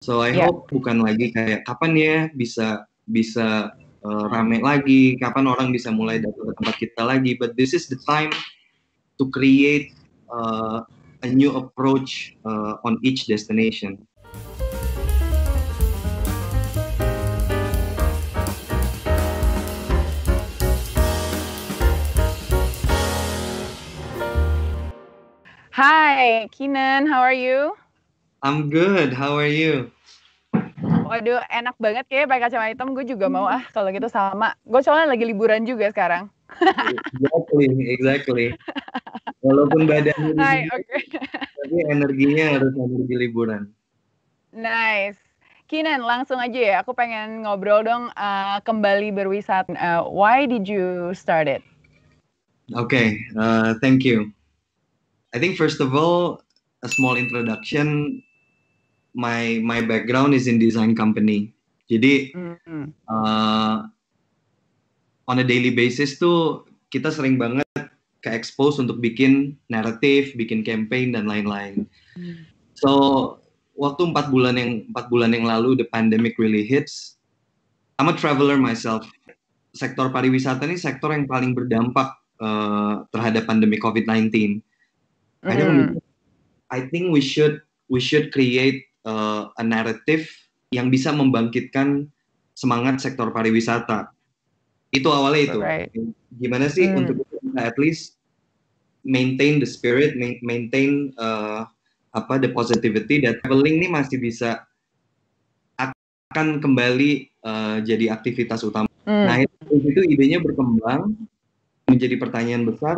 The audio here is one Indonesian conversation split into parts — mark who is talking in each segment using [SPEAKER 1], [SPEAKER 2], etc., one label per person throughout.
[SPEAKER 1] So I hope bukan lagi kayak kapan ya bisa rame lagi, kapan orang bisa mulai datang ke tempat kita lagi. But this is the time to create a new approach on each destination.
[SPEAKER 2] Hi, Keenan, how are you?
[SPEAKER 1] I'm good. How are you?
[SPEAKER 2] Waduh, enak banget kayaknya pakai kacamata hitam. Gue juga mau kalau gitu sama. Gue soalnya lagi liburan juga sekarang.
[SPEAKER 1] Exactly. Walaupun badannya di sini,
[SPEAKER 2] Okay.
[SPEAKER 1] tapi energinya harus energi liburan.
[SPEAKER 2] Nice. Keenan, langsung aja ya. Aku pengen ngobrol dong kembali berwisata. Why did you start it?
[SPEAKER 1] Okay, thank you. I think first of all, a small introduction. My background is in design company. Jadi on a daily basis tuh kita sering banget ke expose untuk bikin naratif, bikin campaign dan lain-lain. So waktu 4 bulan yang lalu the pandemic really hits. I'm a traveler myself. Sektor pariwisata ini sektor yang paling berdampak terhadap pandemi COVID-19. I think we should create a narrative yang bisa membangkitkan semangat sektor pariwisata. Itu awalnya itu.
[SPEAKER 2] Right.
[SPEAKER 1] Gimana sih untuk at least maintain the spirit, maintain the positivity that traveling ini masih bisa akan kembali jadi aktivitas utama. Nah itu idenya berkembang menjadi pertanyaan besar.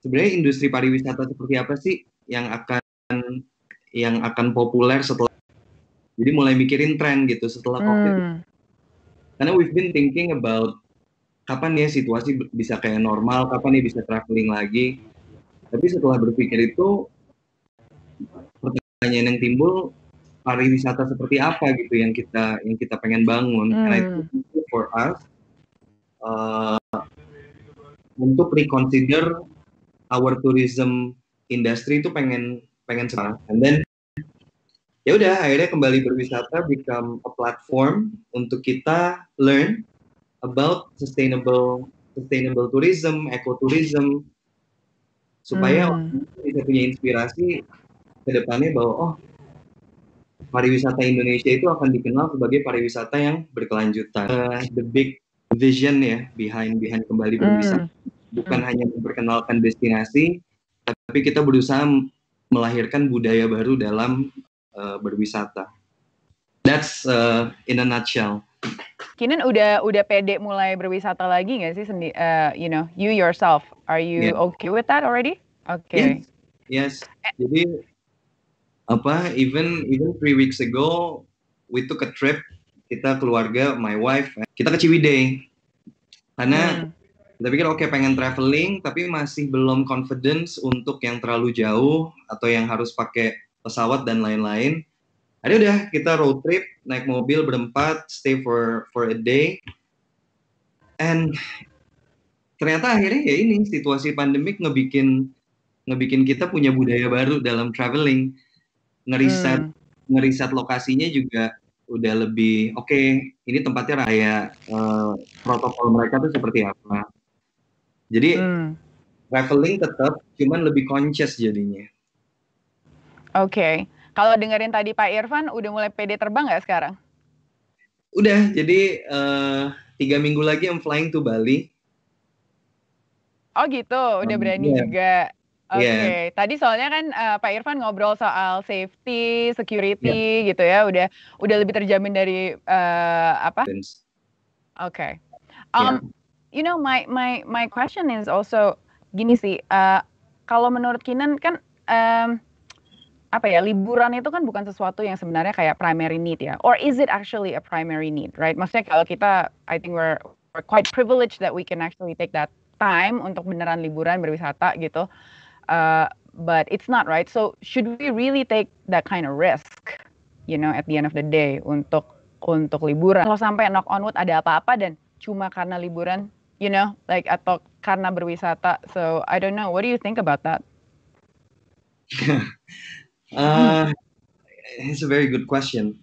[SPEAKER 1] Sebenarnya industri pariwisata seperti apa sih yang akan populer setelah, jadi mulai mikirin tren gitu setelah COVID. Karena we've been thinking about kapan ya situasi bisa kayak normal, kapan ya bisa traveling lagi. Tapi setelah berpikir itu, pertanyaan yang timbul, pariwisata seperti apa gitu yang kita pengen bangun. And I think for us untuk reconsider our tourism industry itu pengen sekarang. And then ya udah akhirnya kembali berwisata become a platform untuk kita learn about sustainable tourism, ecotourism, supaya bisa punya inspirasi ke depannya bahwa pariwisata Indonesia itu akan dikenal sebagai pariwisata yang berkelanjutan. The big vision ya behind kembali berwisata bukan hanya memperkenalkan destinasi, tapi kita berusaha melahirkan budaya baru dalam berwisata. That's in a nutshell.
[SPEAKER 2] Keenan udah pede mulai berwisata lagi nggak sih you yourself, are you okay with that already? Okay.
[SPEAKER 1] Yes. Jadi even 3 weeks ago we took a trip, kita keluarga, my wife, kita ke Ciwidey. Karena kita pikir pengen traveling tapi masih belum confidence untuk yang terlalu jauh atau yang harus pakai pesawat dan lain-lain. Ada udah kita road trip, naik mobil berempat, stay for a day. And ternyata akhirnya ya ini situasi pandemik ngebikin kita punya budaya baru dalam traveling. Ngeriset lokasinya juga udah lebih ini tempatnya kayak protokol mereka tuh seperti apa. Jadi traveling tetap, cuman lebih conscious jadinya.
[SPEAKER 2] Oke. Kalau dengerin tadi Pak Irfan, udah mulai pede terbang nggak sekarang?
[SPEAKER 1] Udah, jadi 3 minggu lagi I'm flying to Bali.
[SPEAKER 2] Oh gitu, udah berani juga. Oke. Tadi soalnya kan Pak Irfan ngobrol soal safety, security gitu ya, udah lebih terjamin dari apa? Oke. You know, my question is also gini sih, kalau menurut Keenan kan liburan itu kan bukan sesuatu yang sebenarnya kayak primary need ya, or is it actually a primary need, right? Maksudnya kalau kita, I think we're quite privileged that we can actually take that time untuk beneran liburan berwisata gitu, but it's not, right? So should we really take that kind of risk, at the end of the day untuk liburan? Kalau sampai knock on wood ada apa-apa dan cuma karena liburan, atau karena berwisata, so I don't know. What do you think about that?
[SPEAKER 1] It's a very good question.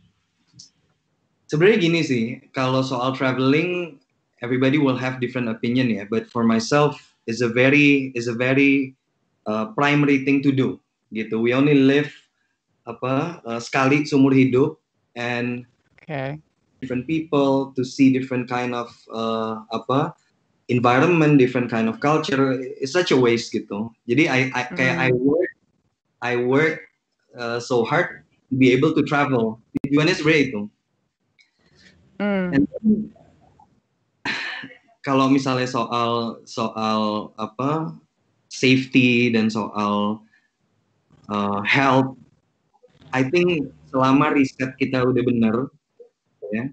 [SPEAKER 1] Sebenarnya gini sih, kalau soal traveling, everybody will have different opinion ya. But for myself, is a very primary thing to do. Gitu. We only live sekali seumur hidup, and
[SPEAKER 2] Okay.
[SPEAKER 1] different people to see different kind of environment, different kind of culture. It's such a waste gitu. Jadi I work so hard to be able to travel. Tujuannya sebenarnya itu. And then, kalau misalnya soal safety dan soal health, I think selama riset kita udah benar, ya,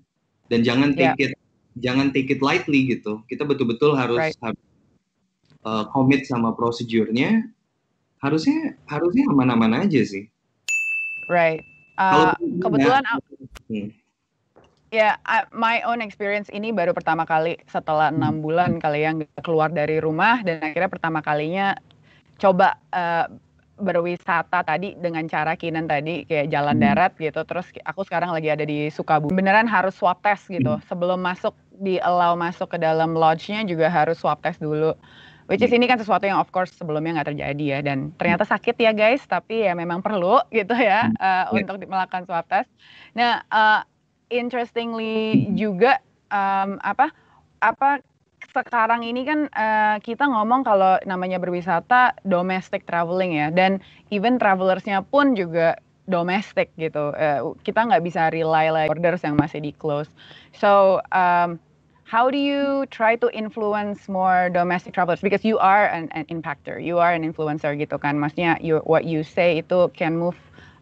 [SPEAKER 1] dan jangan take it lightly gitu. Kita betul-betul harus commit sama prosedurnya. Harusnya aman-aman aja sih.
[SPEAKER 2] Right. Kebetulan my own experience ini baru pertama kali setelah 6 bulan kali yang keluar dari rumah, dan akhirnya pertama kalinya coba berwisata tadi dengan cara Kinan tadi kayak jalan darat gitu. Terus aku sekarang lagi ada di Sukabumi. Beneran harus swab test gitu. Sebelum allow masuk ke dalam lodge-nya juga harus swab test dulu. Which is ini kan sesuatu yang of course sebelumnya nggak terjadi ya, dan ternyata sakit ya guys, tapi ya memang perlu gitu ya untuk melakukan swab test. Nah, interestingly juga sekarang ini kan kita ngomong kalau namanya berwisata domestic traveling ya, dan even travelersnya pun juga domestic gitu. Kita nggak bisa rely like borders yang masih di close. So how do you try to influence more domestic travelers? Because you are an impactor, you are an influencer gitu kan. Maksudnya what you say itu can move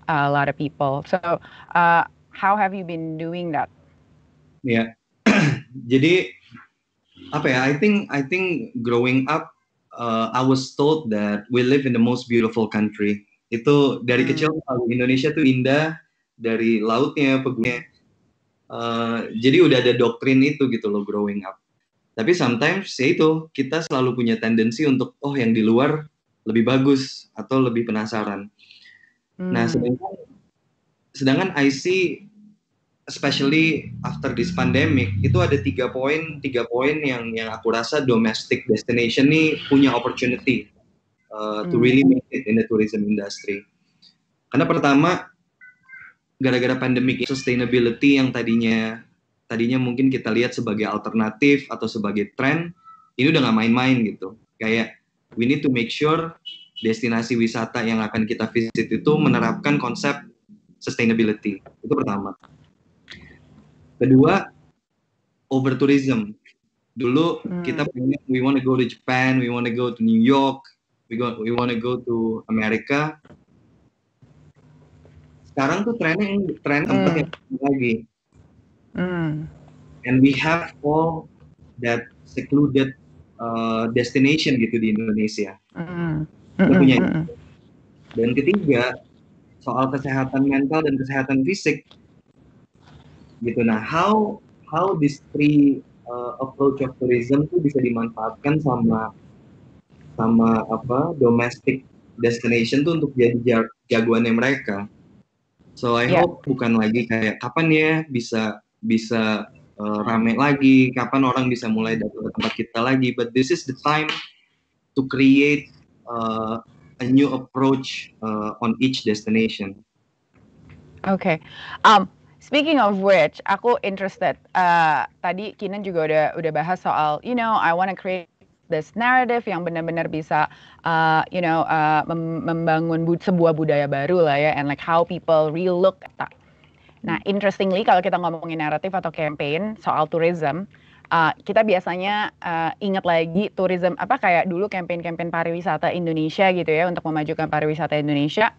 [SPEAKER 2] a lot of people. So how have you been doing that?
[SPEAKER 1] Ya, jadi apa ya? I think growing up, I was told that we live in the most beautiful country. Itu dari kecil Indonesia tuh indah, dari lautnya, pegunungannya. Jadi udah ada doktrin itu gitu loh growing up. Tapi sometimes ya itu, kita selalu punya tendensi untuk yang di luar lebih bagus atau lebih penasaran. Nah, sedangkan I see, especially after this pandemic, itu ada tiga poin yang aku rasa domestic destination nih punya opportunity to really make it in the tourism industry. Karena pertama, gara-gara pandemic, sustainability yang tadinya mungkin kita lihat sebagai alternatif atau sebagai tren, ini udah nggak main-main gitu. Kayak we need to make sure destinasi wisata yang akan kita visit itu menerapkan konsep sustainability. Itu pertama. Kedua, over tourism. Dulu kita pengen, we want to go to Japan, we want to go to New York, we want to go to America. Sekarang tuh tren tempat yang lagi. And we have all that secluded destination gitu di Indonesia. Kita punya. Dan ketiga, soal kesehatan mental dan kesehatan fisik. Gitu. Nah, how this three approach of tourism tuh bisa dimanfaatkan sama domestic destination tuh untuk jadi jagoannya mereka. So I hope bukan lagi kayak kapan ya bisa rame lagi, kapan orang bisa mulai datang ke tempat kita lagi, but this is the time to create a new approach on each destination.
[SPEAKER 2] Okay. Speaking of which, aku interested. Tadi Kinan juga udah bahas soal, I want to create this narrative yang benar-benar bisa, membangun sebuah budaya baru lah ya, and like how people relook at that. Nah, interestingly kalau kita ngomongin naratif atau campaign soal tourism, kita biasanya ingat lagi tourism kayak dulu campaign pariwisata Indonesia gitu ya, untuk memajukan pariwisata Indonesia.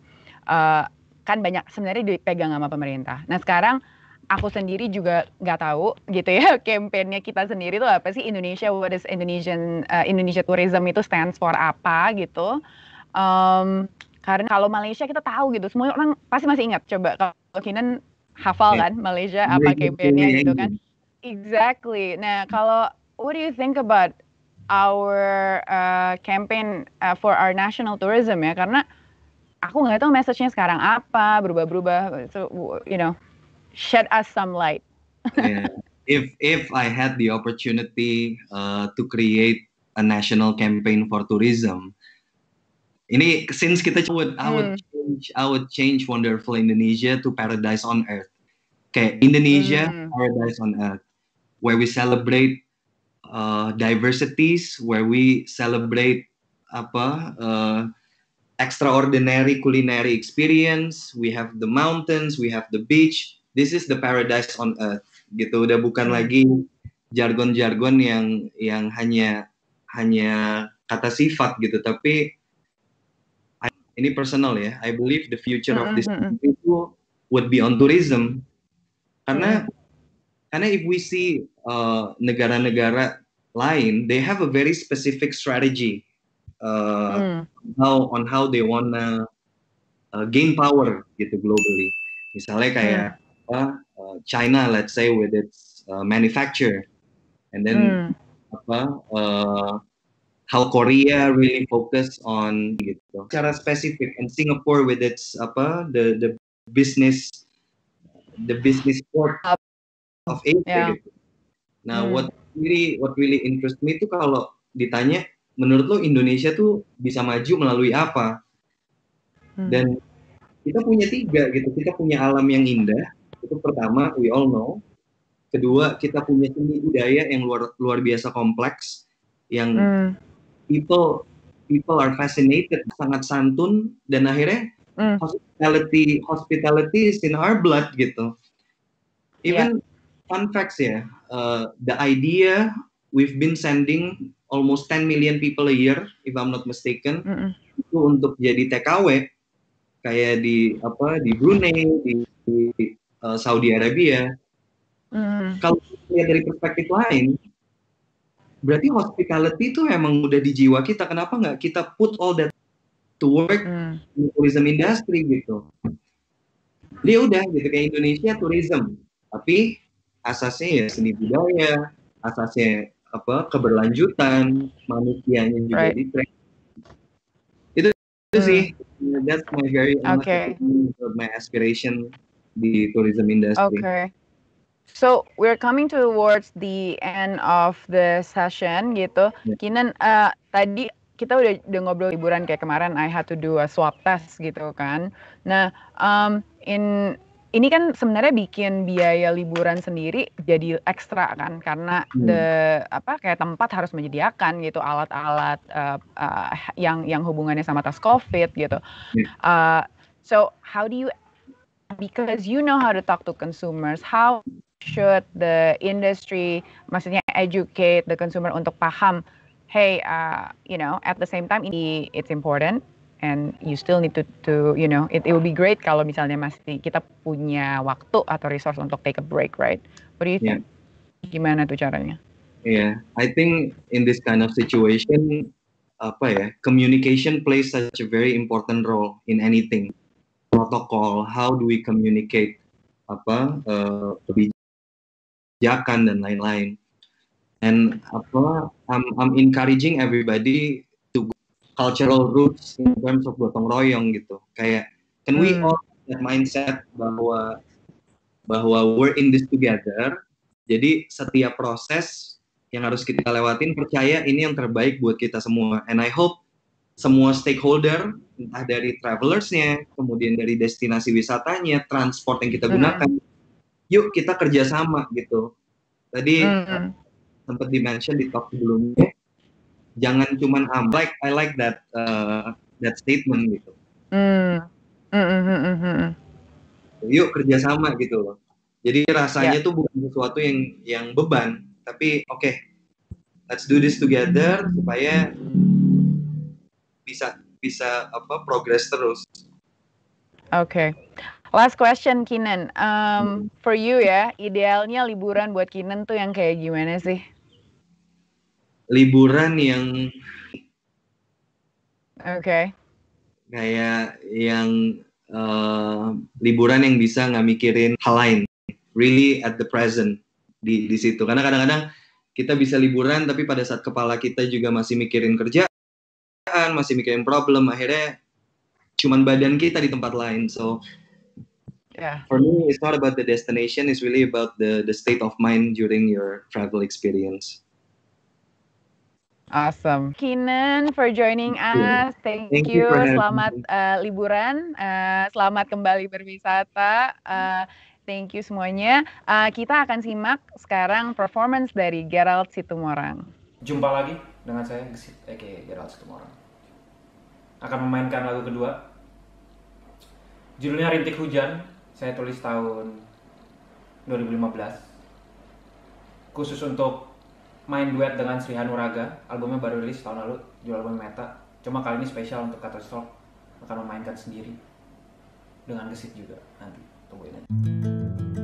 [SPEAKER 2] Kan banyak sebenarnya dipegang sama pemerintah. Nah sekarang aku sendiri juga nggak tahu gitu ya kampanyenya kita sendiri tuh apa sih Indonesia, what is Indonesia tourism itu stands for apa gitu. Karena kalau Malaysia kita tahu gitu, semua orang pasti masih ingat. Coba kalau Kinan hafal kan Malaysia apa kampanyenya gitu kan. Exactly. Nah kalau what do you think about our campaign for our national tourism ya, karena aku nggak tahu message-nya sekarang apa, berubah-berubah. So, shed us some light.
[SPEAKER 1] Yeah. If I had the opportunity to create a national campaign for tourism, ini since kita I would change Wonderful Indonesia to Paradise on Earth. Kayak Indonesia Paradise on Earth, where we celebrate diversities, where we celebrate extraordinary culinary experience. We have the mountains, we have the beach. This is the paradise on earth. Gitu. Udah bukan lagi jargon-jargon yang hanya kata sifat gitu. Tapi ini personal ya. I believe the future of this country itu would be on tourism. Karena if we see negara-negara lain, they have a very specific strategy on how they wanna gain power gitu globally. Misalnya kayak China, let's say with its manufacture, and then how Korea really focus on gitu. Secara spesifik, and Singapore with its the business port of Asia gitu. Nah, what really interest me itu kalau ditanya, menurut lo Indonesia tuh bisa maju melalui apa? Dan kita punya 3 gitu. Kita punya alam yang indah. Itu pertama, we all know. Kedua, kita punya seni budaya yang luar biasa kompleks, yang people are fascinated, sangat santun, dan akhirnya hospitality is in our blood gitu. Even fun facts ya, the idea we've been sending almost 10 million people a year, if I'm not mistaken, itu untuk jadi TKW kayak di Brunei, di Saudi Arabia. Kalau lihat dari perspektif lain, berarti hospitality itu emang udah di jiwa kita. Kenapa nggak kita put all that to work in tourism industry gitu? Jadi udah gitu, kayak Indonesia tourism, tapi asasnya ya seni budaya, asasnya keberlanjutan, manusianya juga di track. Itu sih, that's my very my aspiration di tourism industry.
[SPEAKER 2] Okay. So we're coming towards the end of the session gitu. Kinan, tadi kita udah ngobrol liburan kayak kemarin I had to do a swab test gitu kan. Nah, ini kan sebenarnya bikin biaya liburan sendiri jadi ekstra kan karena kayak tempat harus menyediakan gitu alat-alat yang hubungannya sama tes COVID gitu. So how do you, because you know how to talk to consumers, how should the industry maksudnya educate the consumer untuk paham, hey, at the same time it's important and you still need to it will be great kalau misalnya masih kita punya waktu atau resource untuk take a break, right? What do you think? Gimana tuh caranya?
[SPEAKER 1] Yeah, I think in this kind of situation, communication plays such a very important role in anything. Protocol, how do we communicate kebijakan dan lain-lain. And I'm encouraging everybody to cultural roots in terms of gotong royong gitu. Kayak can we all have that mindset bahwa we're in this together. Jadi setiap proses yang harus kita lewatin, percaya ini yang terbaik buat kita semua. And I hope semua stakeholder, entah dari travelers-nya, kemudian dari destinasi wisatanya, transport yang kita gunakan, yuk kita kerjasama gitu. Tadi sempat di-mention di talk sebelumnya, jangan cuman I like that statement gitu. Yuk kerjasama gitu loh. Jadi rasanya tuh bukan sesuatu yang beban, tapi let's do this together supaya bisa progress terus.
[SPEAKER 2] Okay. Last question, Kinan. For you ya, idealnya liburan buat Kinan tuh yang kayak gimana sih?
[SPEAKER 1] Liburan yang kayak yang liburan yang bisa nggak mikirin hal lain, really at the present di situ. Karena kadang-kadang kita bisa liburan tapi pada saat kepala kita juga masih mikirin kerjaan, masih mikirin problem, akhirnya cuman badan kita di tempat lain. So
[SPEAKER 2] Yeah.
[SPEAKER 1] For me, it's not about the destination. It's really about the state of mind during your travel experience.
[SPEAKER 2] Awesome. Kinan for joining us. Thank
[SPEAKER 1] Thank you
[SPEAKER 2] you.
[SPEAKER 1] for having
[SPEAKER 2] Selamat
[SPEAKER 1] me.
[SPEAKER 2] liburan. Selamat kembali berwisata. Thank you semuanya. Kita akan simak sekarang performance dari Gerald Situmorang.
[SPEAKER 3] Jumpa lagi dengan saya Gesit aka Gerald Situmorang. Akan memainkan lagu kedua. Judulnya Rintik Hujan. Saya tulis tahun 2015. Khusus untuk main duet dengan Sri Hanuraga. Albumnya baru rilis tahun lalu, judul album Meta. Cuma kali ini spesial untuk Kata Stroke, akan memainkan sendiri dengan Gesit juga nanti. Tungguin aja.